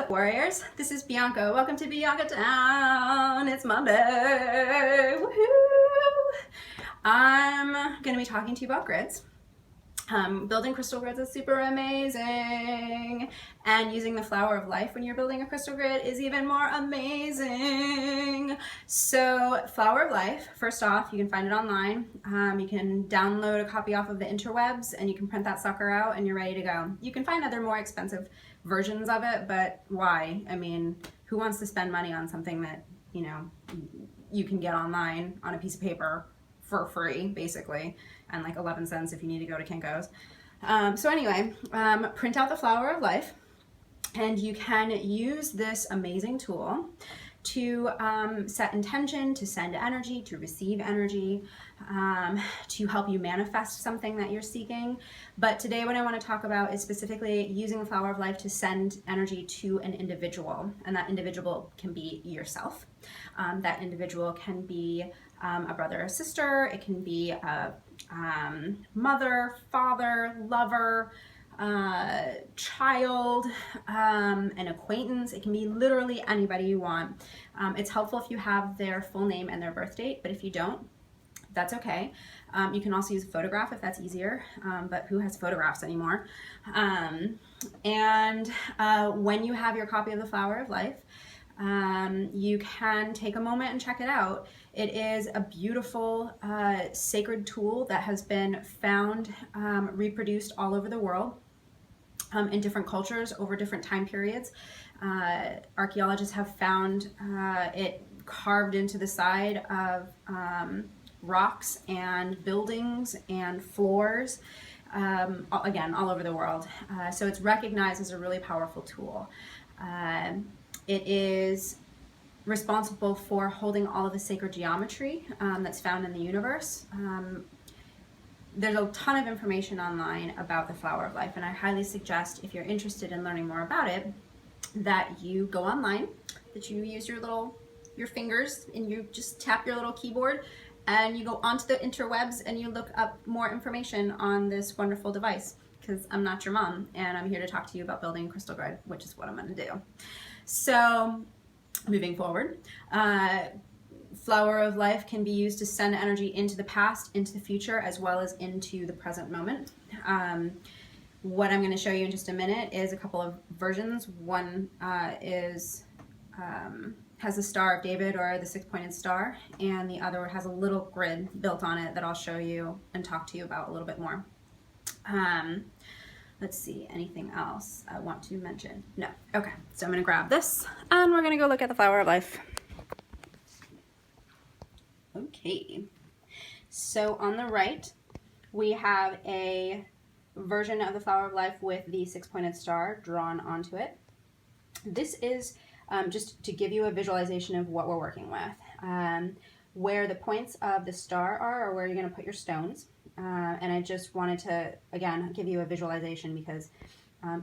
up, warriors? This is Bianca. Welcome to BiancaTown. It's Monday. Woohoo! I'm going to be talking to you about grids. Building crystal grids is super amazing, and using the Flower of Life when you're building a crystal grid is even more amazing. So Flower of Life, first off, you can find it online. You can download a copy off of the interwebs and you can print that sucker out and you're ready to go. You can find other more expensive versions of it, but why? I mean, who wants to spend money on something that, you know, you can get online on a piece of paper for free, basically, and like 11 cents if you need to go to Kinko's. So anyway, print out the Flower of Life, and you can use this amazing tool to set intention, to send energy, to receive energy, to help you manifest something that you're seeking. But today what I want to talk about is specifically using the Flower of Life to send energy to an individual, and that individual can be yourself. That individual can be a brother or sister, it can be a mother, father, lover, child, an acquaintance. It can be literally anybody you want. It's helpful if you have their full name and their birth date, but if you don't, that's okay. You can also use a photograph if that's easier, but who has photographs anymore? When you have your copy of the Flower of Life, you can take a moment and check it out. It is a beautiful sacred tool that has been found, reproduced all over the world in different cultures over different time periods. Archaeologists have found it carved into the side of rocks and buildings and floors, again, all over the world. So it's recognized as a really powerful tool. It is responsible for holding all of the sacred geometry that's found in the universe. There's a ton of information online about the Flower of Life, and I highly suggest, if you're interested in learning more about it, that you go online, that you use your fingers and you just tap your little keyboard and you go onto the interwebs and you look up more information on this wonderful device, because I'm not your mom and I'm here to talk to you about building a crystal grid, which is what I'm going to do. So moving forward, Flower of Life can be used to send energy into the past, into the future, as well as into the present moment. What I'm going to show you in just a minute is a couple of versions. One has the Star of David, or the six-pointed star, and the other has a little grid built on it that I'll show you and talk to you about a little bit more. Let's see, anything else I want to mention? No. Okay, so I'm going to grab this and we're going to go look at the Flower of Life. Okay, so on the right we have a version of the Flower of Life with the six-pointed star drawn onto it. This is just to give you a visualization of what we're working with. Where the points of the star are where you're going to put your stones. And I just wanted to, again, give you a visualization because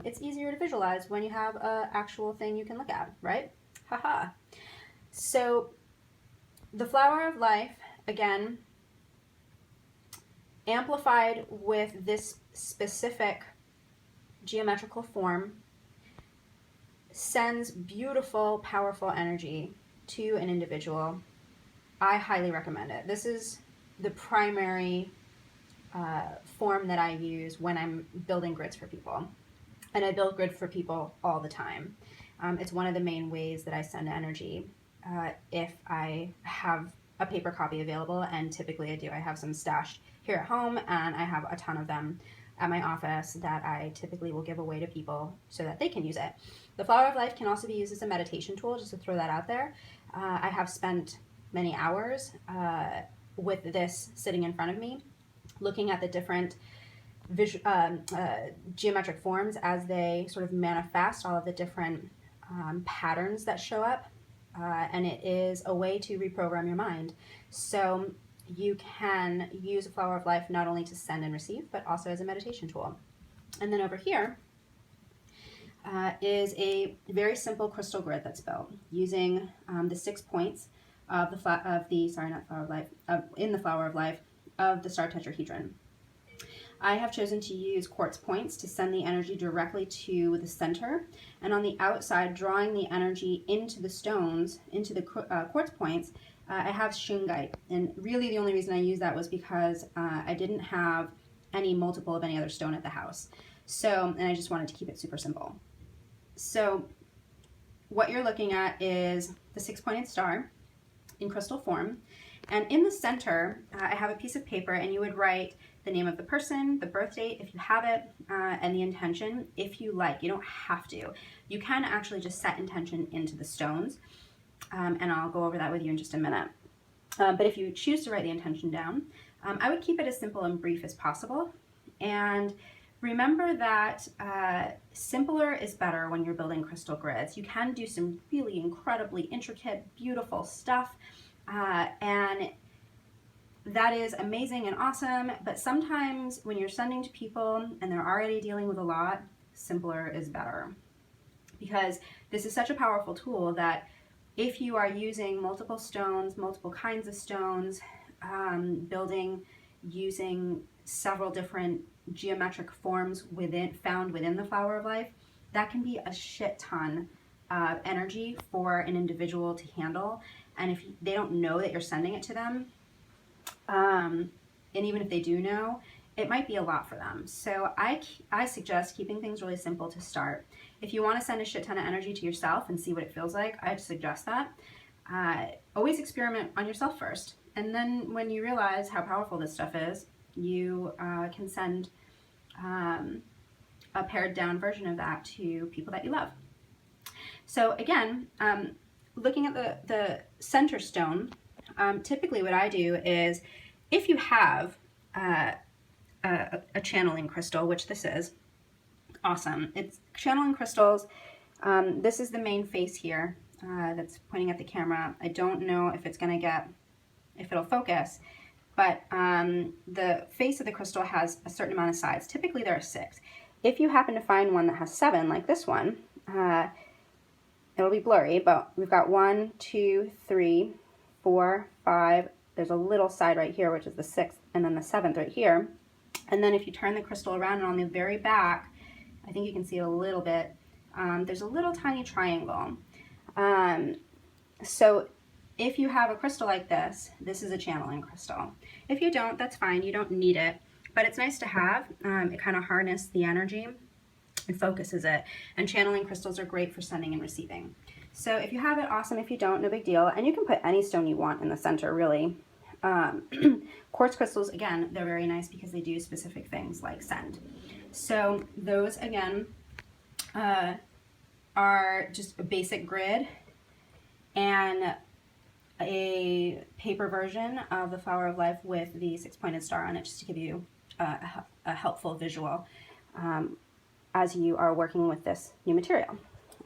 it's easier to visualize when you have an actual thing you can look at, right? Haha. So the Flower of Life, again, amplified with this specific geometrical form, sends beautiful, powerful energy to an individual. I highly recommend it. This is the primary form that I use when I'm building grids for people. And I build grids for people all the time. It's one of the main ways that I send energy if I have a paper copy available, and typically I do. I have some stashed here at home, and I have a ton of them at my office that I typically will give away to people so that they can use it. The Flower of Life can also be used as a meditation tool, just to throw that out there. I have spent many hours with this sitting in front of me, looking at the different geometric forms as they sort of manifest all of the different patterns that show up, and it is a way to reprogram your mind. So you can use a Flower of Life not only to send and receive, but also as a meditation tool. And then over here is a very simple crystal grid that's built using the 6 points of the in the Flower of Life of the star tetrahedron. I have chosen to use quartz points to send the energy directly to the center, and on the outside, drawing the energy into the stones, into the quartz points, I have shungite. And really the only reason I used that was because I didn't have any multiple of any other stone at the house. So, and I just wanted to keep it super simple. So what you're looking at is the 6-pointed star in crystal form. And in the center, I have a piece of paper, and you would write the name of the person, the birth date if you have it, and the intention if you like. You don't have to. You can actually just set intention into the stones, and I'll go over that with you in just a minute. But if you choose to write the intention down, I would keep it as simple and brief as possible. And remember that simpler is better when you're building crystal grids. You can do some really incredibly intricate, beautiful stuff, and that is amazing and awesome, but sometimes when you're sending to people and they're already dealing with a lot, simpler is better. Because this is such a powerful tool that if you are using multiple stones, multiple kinds of stones, using several different geometric forms found within the Flower of Life, that can be a shit ton of energy for an individual to handle. And if they don't know that you're sending it to them, and even if they do know, it might be a lot for them. So I suggest keeping things really simple to start. If you want to send a shit ton of energy to yourself and see what it feels like, I'd suggest that. Always experiment on yourself first. And then when you realize how powerful this stuff is, you can send a pared down version of that to people that you love. So again, looking at the center stone, typically what I do is, if you have a channeling crystal, which this is, awesome. It's channeling crystals. This is the main face here that's pointing at the camera. I don't know if it'll focus, but the face of the crystal has a certain amount of sides. Typically there are 6. If you happen to find one that has 7, like this one, it'll be blurry, but we've got 1, 2, 3, 4, 5. There's a little side right here, which is the 6th, and then the 7th right here. And then if you turn the crystal around, and on the very back, I think you can see it a little bit, there's a little tiny triangle. So if you have a crystal like this is a channeling crystal. If you don't, that's fine. You don't need it, but it's nice to have. It kind of harnesses the energy and focuses it. And channeling crystals are great for sending and receiving. So if you have it, awesome. If you don't, no big deal. And you can put any stone you want in the center, really. Quartz crystals, again, they're very nice because they do specific things like send. So those, again, are just a basic grid and a paper version of the Flower of Life with the 6-pointed star on it, just to give you a helpful visual as you are working with this new material.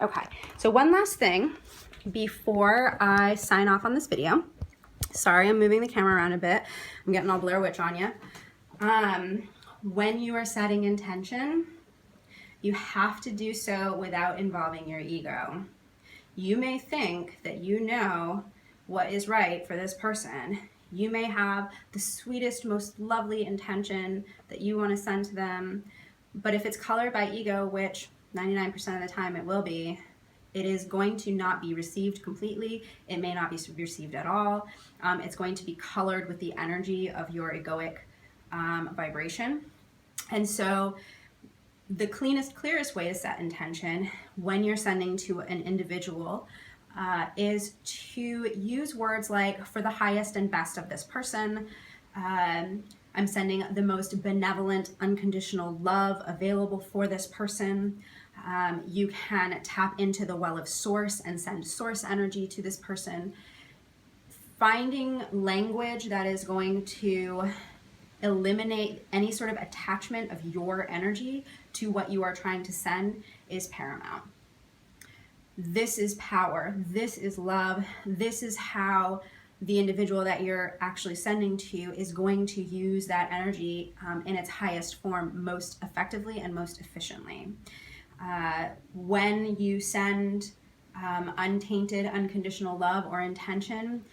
Okay, so one last thing before I sign off on this video. Sorry, I'm moving the camera around a bit. I'm getting all Blair Witch on you. When you are setting intention, you have to do so without involving your ego. You may think that you know what is right for this person. You may have the sweetest, most lovely intention that you want to send to them, but if it's colored by ego, which 99% of the time it will be, it is going to not be received completely. It may not be received at all. It's going to be colored with the energy of your egoic vibration. And so the cleanest, clearest way to set intention when you're sending to an individual is to use words like, for the highest and best of this person. I'm sending the most benevolent, unconditional love available for this person. You can tap into the well of source and send source energy to this person. Finding language that is going to eliminate any sort of attachment of your energy to what you are trying to send is paramount. This is power. This is love. This is how the individual that you're actually sending to is going to use that energy in its highest form most effectively and most efficiently. When you send untainted, unconditional love or intention,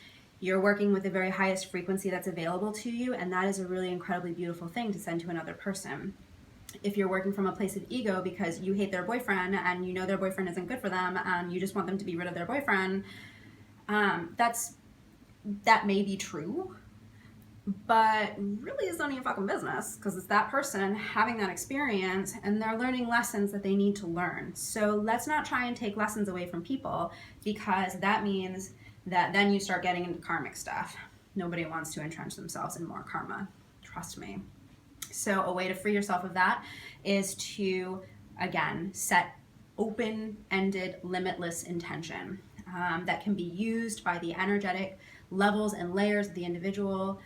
You're working with the very highest frequency that's available to you, and that is a really incredibly beautiful thing to send to another person. If you're working from a place of ego because you hate their boyfriend and you know their boyfriend isn't good for them and you just want them to be rid of their boyfriend, that may be true, but really it's none of your fucking business, because it's that person having that experience and they're learning lessons that they need to learn. So let's not try and take lessons away from people, because that means that then you start getting into karmic stuff. Nobody wants to entrench themselves in more karma, trust me. So a way to free yourself of that is to, again, set open-ended, limitless intention that can be used by the energetic levels and layers of the individual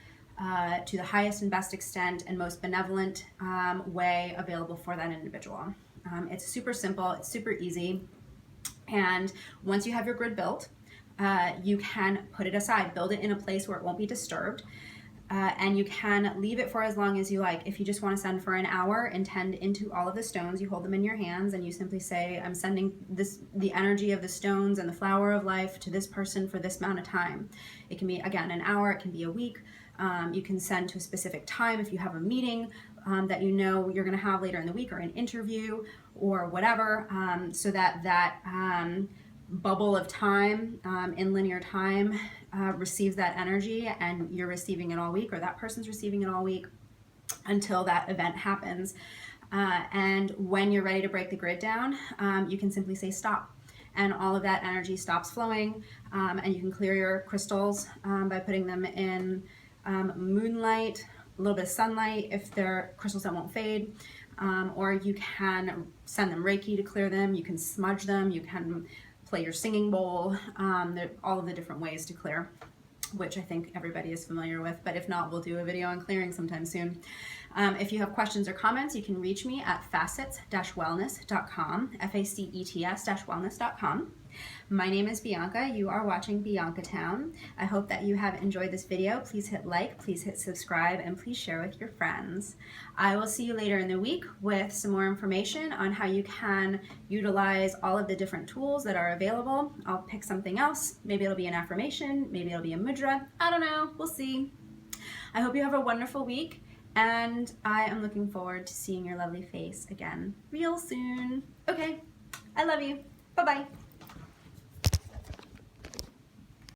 to the highest and best extent and most benevolent way available for that individual. It's super simple, it's super easy, and once you have your grid built, you can put it aside, build it in a place where it won't be disturbed. And you can leave it for as long as you like. If you just want to send for an hour, intend into all of the stones, you hold them in your hands and you simply say, I'm sending the energy of the stones and the flower of life to this person for this amount of time. It can be, again, an hour, it can be a week. You can send to a specific time if you have a meeting that you know you're going to have later in the week, or an interview or whatever, so that bubble of time in linear time receives that energy, and you're receiving it all week, or that person's receiving it all week until that event happens. And when you're ready to break the grid down, you can simply say stop, and all of that energy stops flowing, and you can clear your crystals by putting them in moonlight, a little bit of sunlight if they're crystals that won't fade, or you can send them Reiki to clear them, you can smudge them, you can play your singing bowl, all of the different ways to clear, which I think everybody is familiar with, but if not, we'll do a video on clearing sometime soon. If you have questions or comments, you can reach me at facets-wellness.com, facets-wellness.com. My name is Bianca. You are watching BiancaTown. I hope that you have enjoyed this video. Please hit like, please hit subscribe, and please share with your friends. I will see you later in the week with some more information on how you can utilize all of the different tools that are available. I'll pick something else. Maybe it'll be an affirmation, maybe it'll be a mudra. I don't know. We'll see. I hope you have a wonderful week, and I am looking forward to seeing your lovely face again real soon. Okay, I love you. Bye-bye.